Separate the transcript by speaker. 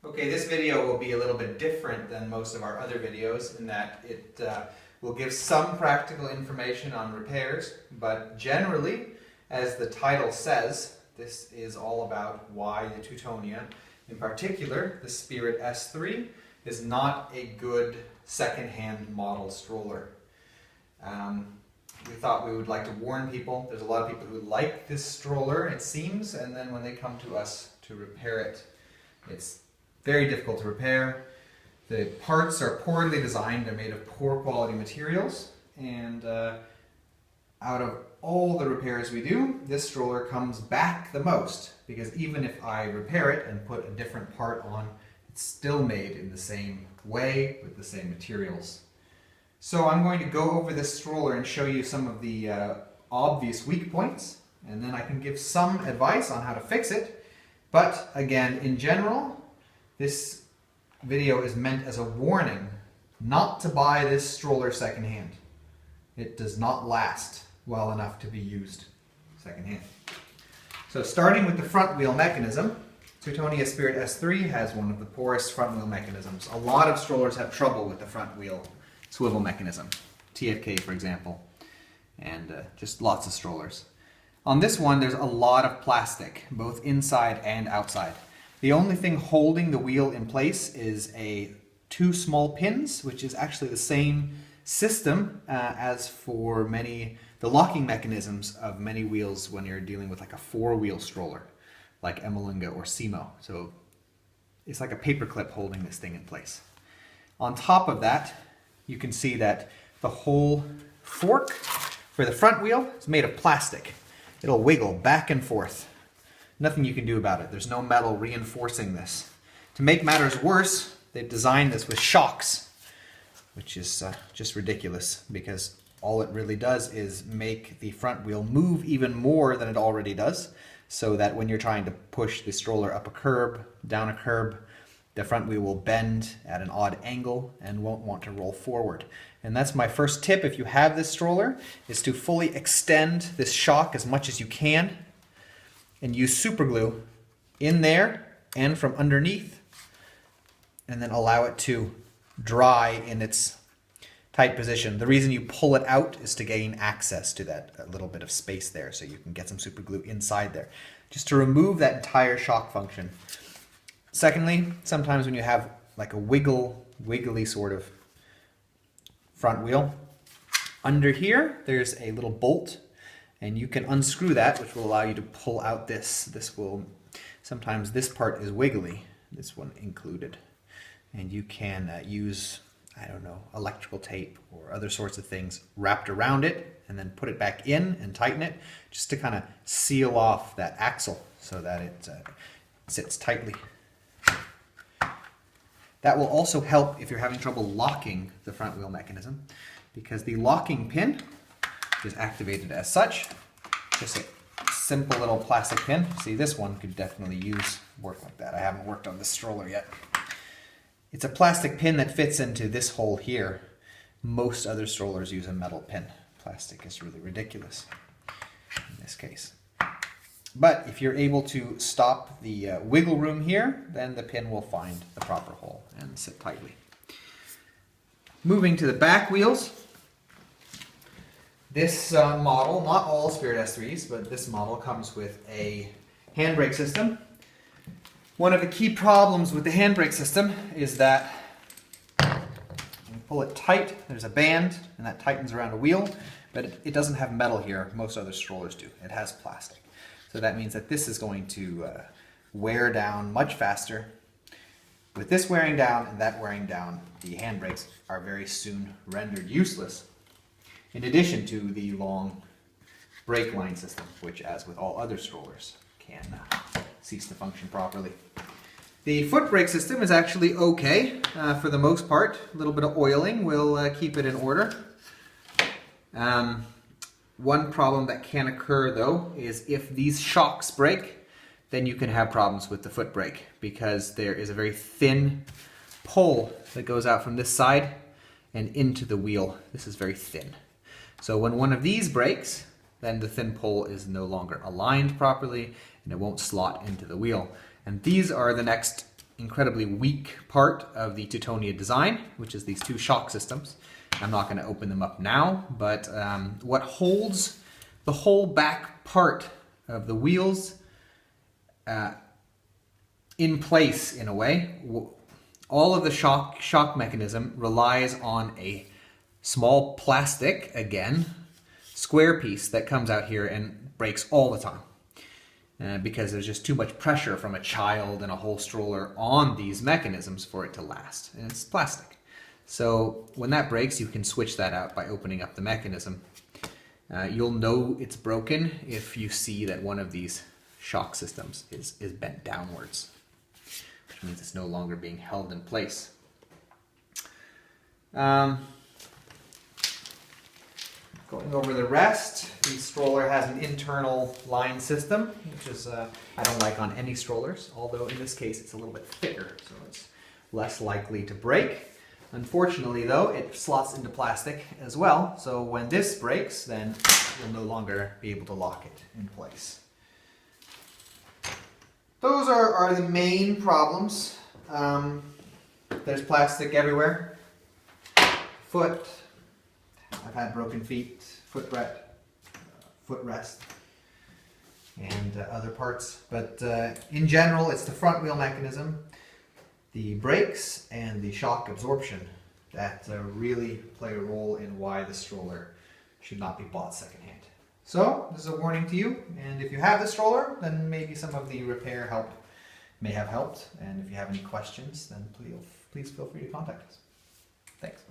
Speaker 1: Okay, this video will be a little bit different than most of our other videos in that it will give some practical information on repairs, but generally, as the title says, this is all about why the Teutonia, in particular the Spirit S3, is not a good second-hand model stroller. We thought we would like to warn people. There's a lot of people who like this stroller, it seems, and then when they come to us to repair it, it's very difficult to repair. The parts are poorly designed, they're made of poor quality materials, and out of all the repairs we do, this stroller comes back the most, because even if I repair it and put a different part on, it's still made in the same way with the same materials. So I'm going to go over this stroller and show you some of the obvious weak points, and then I can give some advice on how to fix it. But again, in general, this video is meant as a warning not to buy this stroller secondhand. It does not last well enough to be used secondhand. So starting with the front wheel mechanism, Teutonia Spirit S3 has one of the poorest front wheel mechanisms. A lot of strollers have trouble with the front wheel swivel mechanism. TFK, for example, and just lots of strollers. On this one, there's a lot of plastic, both inside and outside. The only thing holding the wheel in place is two small pins, which is actually the same system as for the locking mechanisms of many wheels when you're dealing with like a four-wheel stroller, like Emelunga or Simo. So it's like a paper clip holding this thing in place. On top of that, you can see that the whole fork for the front wheel is made of plastic. It'll wiggle back and forth. Nothing you can do about it. There's no metal reinforcing this. To make matters worse, they've designed this with shocks, which is just ridiculous, because all it really does is make the front wheel move even more than it already does, so that when you're trying to push the stroller up a curb, down a curb, the front wheel will bend at an odd angle and won't want to roll forward. And that's my first tip if you have this stroller, is to fully extend this shock as much as you can and use super glue in there and from underneath, and then allow it to dry in its tight position. The reason you pull it out is to gain access to that little bit of space there, so you can get some super glue inside there, just to remove that entire shock function. Secondly, sometimes when you have like a wiggly sort of front wheel, under here there's a little bolt, and you can unscrew that, which will allow you to pull out this. Sometimes this part is wiggly, this one included, and you can use, I don't know, electrical tape or other sorts of things wrapped around it, and then put it back in and tighten it, just to kind of seal off that axle so that it sits tightly. That will also help if you're having trouble locking the front wheel mechanism, because the locking pin is activated as such. Just a simple little plastic pin. See, this one could definitely work like that. I haven't worked on this stroller yet. It's a plastic pin that fits into this hole here. Most other strollers use a metal pin. Plastic is really ridiculous in this case. But if you're able to stop the wiggle room here, then the pin will find the proper hole and sit tightly. Moving to the back wheels, this model, not all Spirit S3s, but this model comes with a handbrake system. One of the key problems with the handbrake system is that when you pull it tight, there's a band, and that tightens around a wheel, but it doesn't have metal here. Most other strollers do. It has plastic. So that means that this is going to wear down much faster. With this wearing down and that wearing down, the handbrakes are very soon rendered useless, in addition to the long brake line system, which, as with all other strollers, can cease to function properly. The foot brake system is actually okay for the most part. A little bit of oiling will keep it in order. One problem that can occur, though, is if these shocks break, then you can have problems with the foot brake, because there is a very thin pull that goes out from this side and into the wheel. This is very thin. So when one of these breaks, then the thin pull is no longer aligned properly and it won't slot into the wheel. And these are the next incredibly weak part of the Teutonia design, which is these two shock systems. I'm not going to open them up now, but what holds the whole back part of the wheels in place, in a way, all of the shock mechanism relies on a small plastic, again, square piece that comes out here and breaks all the time. Because there's just too much pressure from a child and a whole stroller on these mechanisms for it to last. And it's plastic. So when that breaks, you can switch that out by opening up the mechanism. You'll know it's broken if you see that one of these shock systems is bent downwards, which means it's no longer being held in place. Going over the rest, the stroller has an internal line system, which is I don't like on any strollers, although in this case it's a little bit thicker, so it's less likely to break. Unfortunately though, it slots into plastic as well, so when this breaks, then you'll no longer be able to lock it in place. Those are the main problems. There's plastic everywhere. Foot. I've had broken feet, footrest, and other parts. But in general, it's the front wheel mechanism, the brakes, and the shock absorption that really play a role in why the stroller should not be bought secondhand. So, this is a warning to you, and if you have the stroller, then maybe some of the repair help may have helped. And if you have any questions, then please feel free to contact us. Thanks.